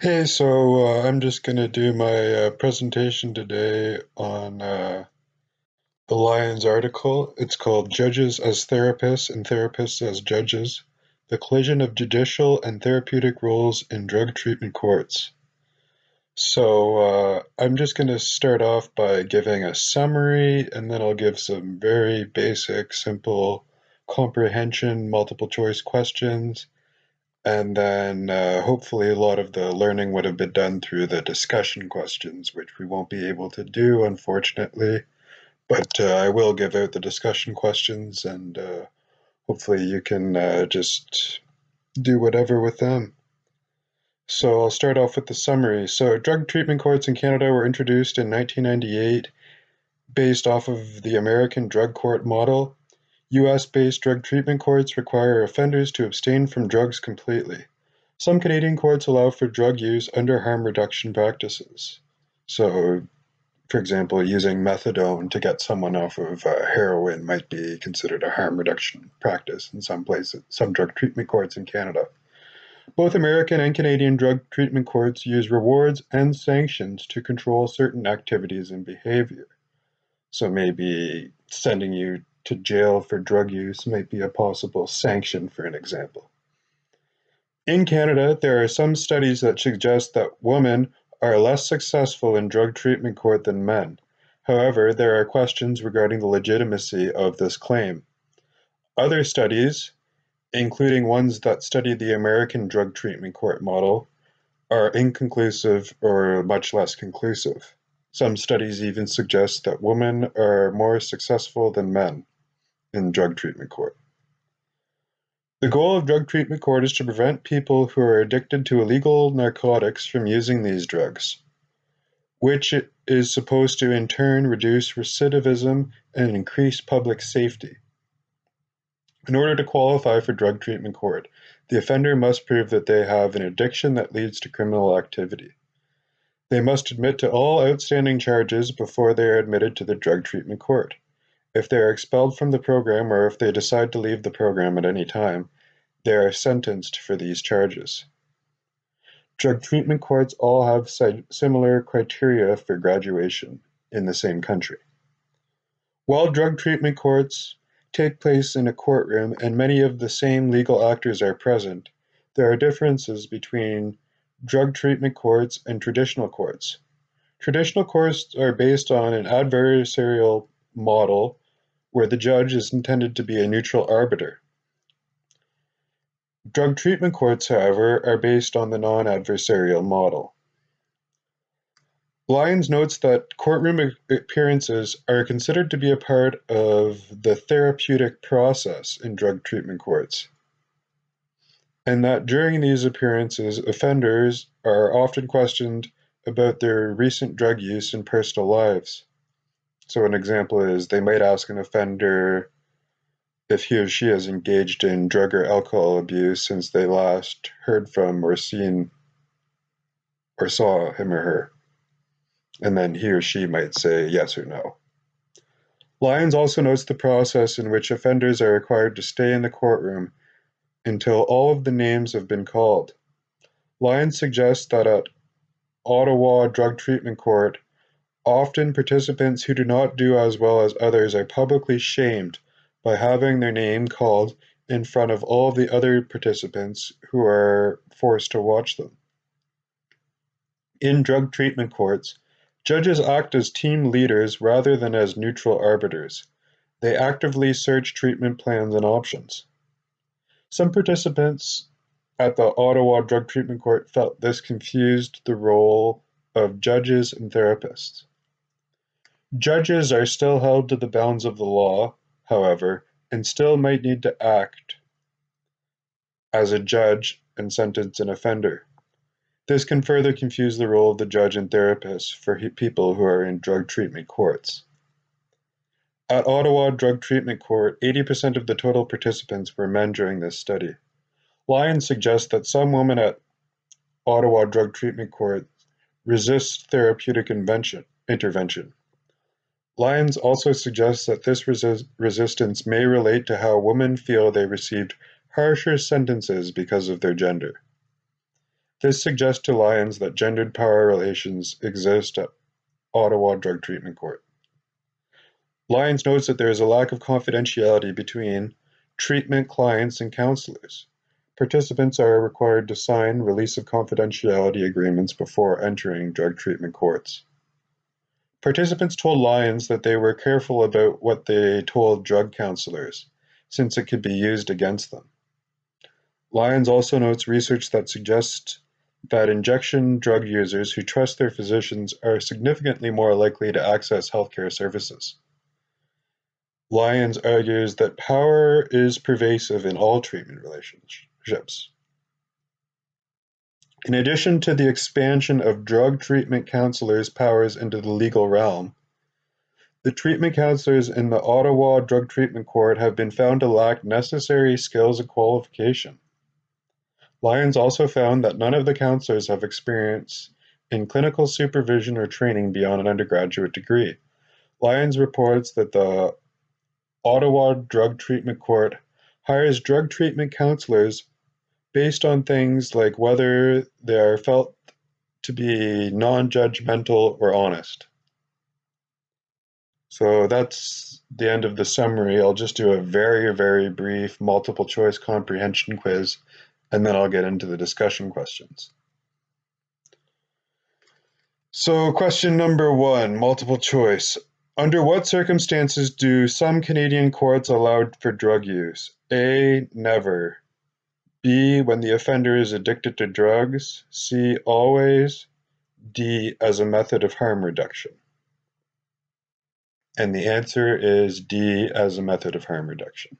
Hey, so I'm just going to do my presentation today on the Lyons article. It's called Judges as Therapists and Therapists as Judges: The Collision of Judicial and Therapeutic Roles in Drug Treatment Courts. So I'm just going to start off by giving a summary, and then I'll give some very basic, simple comprehension, multiple choice questions. And then hopefully a lot of the learning would have been done through the discussion questions, which we won't be able to do, unfortunately. But I will give out the discussion questions, and hopefully you can just do whatever with them. So I'll start off with the summary. So drug treatment courts in Canada were introduced in 1998 based off of the American drug court model. US-based drug treatment courts require offenders to abstain from drugs completely. Some Canadian courts allow for drug use under harm reduction practices. So, for example, using methadone to get someone off of heroin might be considered a harm reduction practice in some places, some drug treatment courts in Canada. Both American and Canadian drug treatment courts use rewards and sanctions to control certain activities and behavior. So maybe sending you to jail for drug use might be a possible sanction, for an example. In Canada, there are some studies that suggest that women are less successful in drug treatment court than men. However, there are questions regarding the legitimacy of this claim. Other studies, including ones that study the American drug treatment court model, are inconclusive or much less conclusive. Some studies even suggest that women are more successful than men in drug treatment court. The goal of drug treatment court is to prevent people who are addicted to illegal narcotics from using these drugs, which is supposed to in turn reduce recidivism and increase public safety. In order to qualify for drug treatment court, the offender must prove that they have an addiction that leads to criminal activity. They must admit to all outstanding charges before they are admitted to the drug treatment court. If they are expelled from the program or if they decide to leave the program at any time, they are sentenced for these charges. Drug treatment courts all have similar criteria for graduation in the same country. While drug treatment courts take place in a courtroom and many of the same legal actors are present, there are differences between drug treatment courts and traditional courts. Traditional courts are based on an adversarial model where the judge is intended to be a neutral arbiter. Drug treatment courts, however, are based on the non-adversarial model. Lyons notes that courtroom appearances are considered to be a part of the therapeutic process in drug treatment courts, and that during these appearances, offenders are often questioned about their recent drug use and personal lives. So an example is they might ask an offender if he or she has engaged in drug or alcohol abuse since they last heard from or seen or saw him or her. And then he or she might say yes or no. Lyons also notes the process in which offenders are required to stay in the courtroom until all of the names have been called. Lyons suggests that at Ottawa Drug Treatment Court, often participants who do not do as well as others are publicly shamed by having their name called in front of all the other participants who are forced to watch them. In drug treatment courts, judges act as team leaders rather than as neutral arbiters. They actively search treatment plans and options. Some participants at the Ottawa Drug Treatment Court felt this confused the role of judges and therapists. Judges are still held to the bounds of the law, however, and still might need to act as a judge and sentence an offender. This can further confuse the role of the judge and therapist for people who are in drug treatment courts. At Ottawa Drug Treatment Court, 80% of the total participants were men during this study. Lyons suggests that some women at Ottawa Drug Treatment Court resist therapeutic intervention. Lyons also suggests that this resistance may relate to how women feel they received harsher sentences because of their gender. This suggests to Lyons that gendered power relations exist at Ottawa Drug Treatment Court. Lyons notes that there is a lack of confidentiality between treatment clients and counselors. Participants are required to sign release of confidentiality agreements before entering drug treatment courts. Participants told Lyons that they were careful about what they told drug counselors, since it could be used against them. Lyons also notes research that suggests that injection drug users who trust their physicians are significantly more likely to access healthcare services. Lyons argues that power is pervasive in all treatment relationships. In addition to the expansion of drug treatment counselors' powers into the legal realm, the treatment counselors in the Ottawa Drug Treatment Court have been found to lack necessary skills and qualification. Lyons also found that none of the counselors have experience in clinical supervision or training beyond an undergraduate degree. Lyons reports that the Ottawa Drug Treatment Court hires drug treatment counselors based on things like whether they are felt to be non-judgmental or honest. So that's the end of the summary. I'll just do a very, very brief multiple choice comprehension quiz, and then I'll get into the discussion questions. So question number 1, multiple choice. Under what circumstances do some Canadian courts allow for drug use? A, never. B, when the offender is addicted to drugs. C, always. D, as a method of harm reduction. And the answer is D, as a method of harm reduction.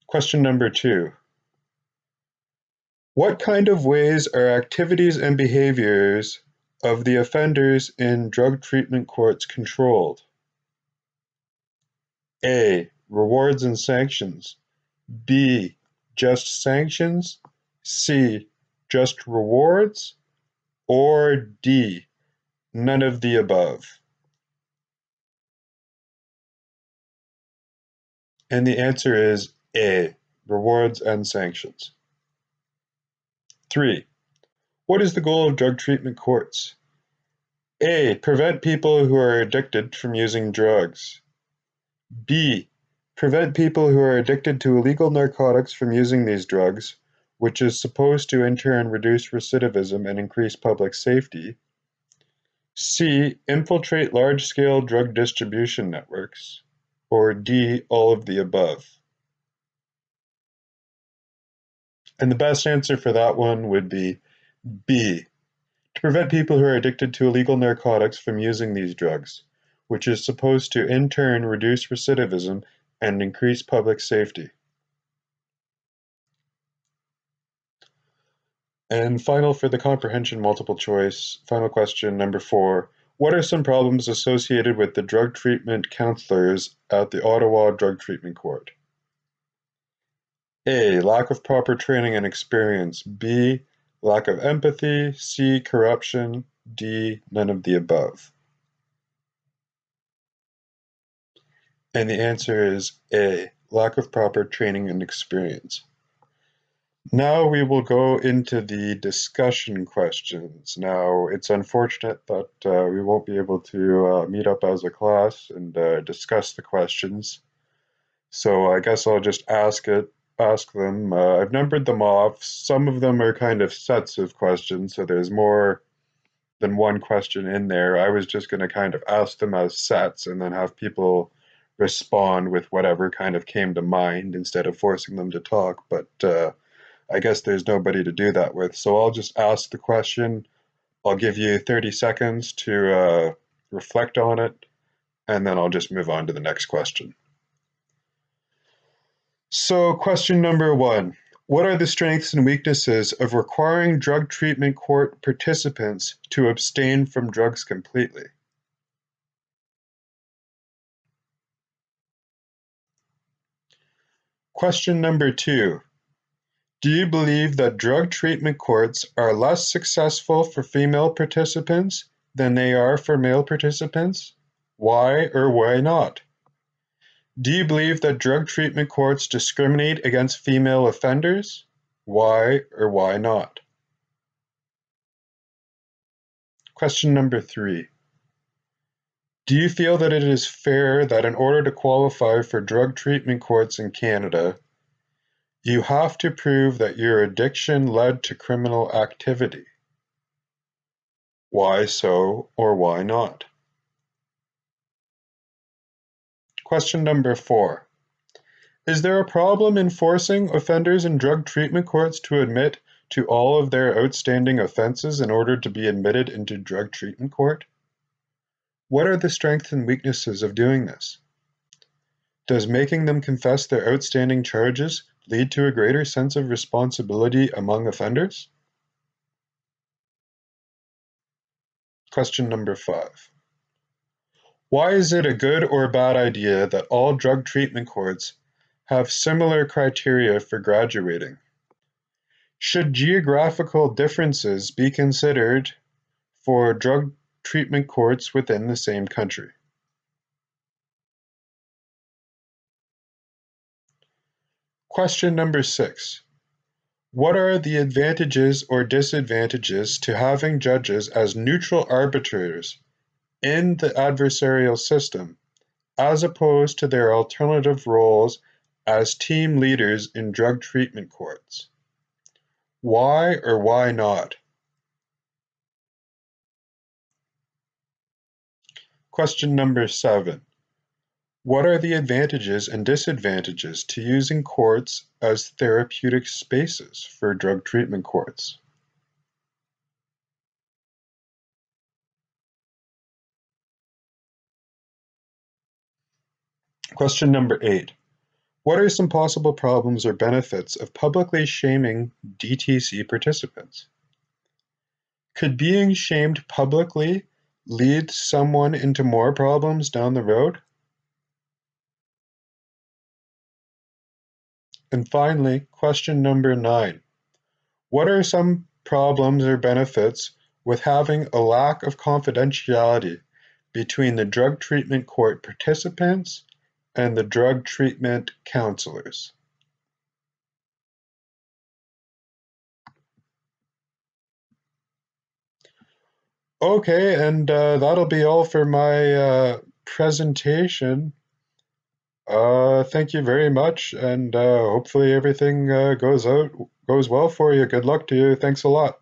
Question number 2. What kind of ways are activities and behaviors of the offenders in drug treatment courts controlled? A, rewards and sanctions. B, just sanctions. C, just rewards. Or D, none of the above. And the answer is A, rewards and sanctions. 3. What is the goal of drug treatment courts? A, prevent people who are addicted from using drugs. B, prevent people who are addicted to illegal narcotics from using these drugs, which is supposed to in turn reduce recidivism and increase public safety. C, infiltrate large-scale drug distribution networks. Or D, all of the above. And the best answer for that one would be B, to prevent people who are addicted to illegal narcotics from using these drugs, which is supposed to in turn reduce recidivism and increase public safety. And final for the comprehension multiple choice, final question number 4. What are some problems associated with the drug treatment counselors at the Ottawa Drug Treatment Court? A, lack of proper training and experience. B, lack of empathy. C, corruption. D, none of the above. And the answer is A, lack of proper training and experience. Now we will go into the discussion questions. Now, it's unfortunate that we won't be able to meet up as a class and discuss the questions. So I guess I'll just ask them. I've numbered them off. Some of them are kind of sets of questions, so there's more than one question in there. I was just going to kind of ask them as sets and then have people respond with whatever kind of came to mind instead of forcing them to talk, but I guess there's nobody to do that with. So I'll just ask the question. I'll give you 30 seconds to reflect on it, and then I'll just move on to the next question. So question number 1, what are the strengths and weaknesses of requiring drug treatment court participants to abstain from drugs completely? Question number 2, do you believe that drug treatment courts are less successful for female participants than they are for male participants? Why or why not? Do you believe that drug treatment courts discriminate against female offenders? Why or why not? Question number 3. Do you feel that it is fair that in order to qualify for drug treatment courts in Canada, you have to prove that your addiction led to criminal activity? Why so or why not? Question number 4. Is there a problem in forcing offenders in drug treatment courts to admit to all of their outstanding offenses in order to be admitted into drug treatment court? What are the strengths and weaknesses of doing this? Does making them confess their outstanding charges lead to a greater sense of responsibility among offenders? Question number 5. Why is it a good or bad idea that all drug treatment courts have similar criteria for graduating? Should geographical differences be considered for drug treatment courts within the same country? Question number 6. What are the advantages or disadvantages to having judges as neutral arbitrators in the adversarial system, as opposed to their alternative roles as team leaders in drug treatment courts? Why or why not? Question number 7. What are the advantages and disadvantages to using courts as therapeutic spaces for drug treatment courts? Question number 8. What are some possible problems or benefits of publicly shaming DTC participants? Could being shamed publicly lead someone into more problems down the road? And finally, question number 9. What are some problems or benefits with having a lack of confidentiality between the drug treatment court participants and the drug treatment counselors? Okay, and that'll be all for my presentation. Thank you very much, and hopefully everything goes well for you. Good luck to you. Thanks a lot.